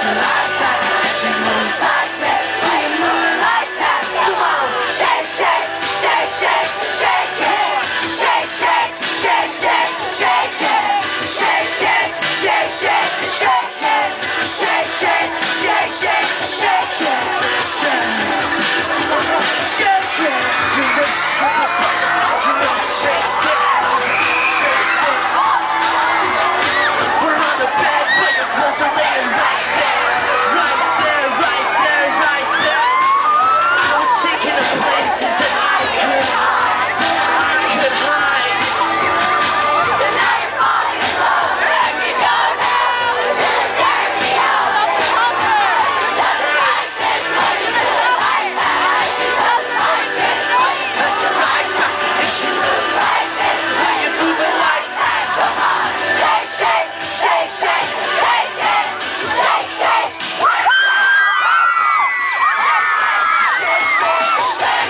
it like that. She moves like this, when you move it like that. Come on, shake, shake, shake, shake, shake it. Shake, shake, shake, shake, shake it. Shake, shake, shake, shake, shake it. Shake, shake, shake, shake, shake it. Shake it. You look straight, you look straight stick. Straight stick. We're on the bed, but your clothes are laying right there. Right there, right there, right there. I was thinking of places that I could hide. So now you're falling in love, and you go down with the dirty out of the hunger. Just like this, when you do it like that. Just like this, when you touch it like that. And she moves like this, when you move it like that. Come on, shake, shake, shake, shake, shake it. Shake, shake, shake,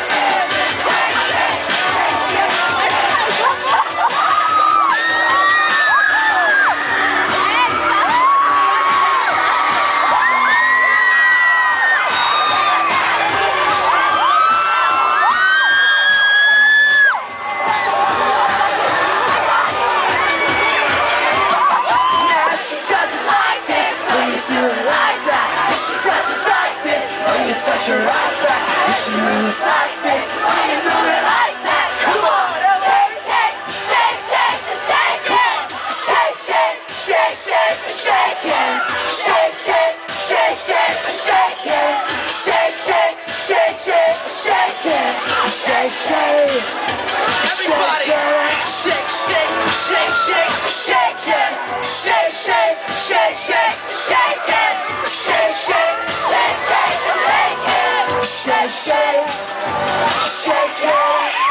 do it like that. And she touches like this, when you touch her right back. And she moves like this, when you move it like that. Come on, shake, shake, shake, shake it. shake, shake, shake, shake, shake it. Shake, shake, shake, shake, shake it. Shake, shake, shake, shake, shake it. Shake, shake. Everybody, shake, shake, shake, shake, shake it. Shake, shake, shake, shake, shake it. Shake, shake, Shake, shake, shake it. shake, shake, shake it.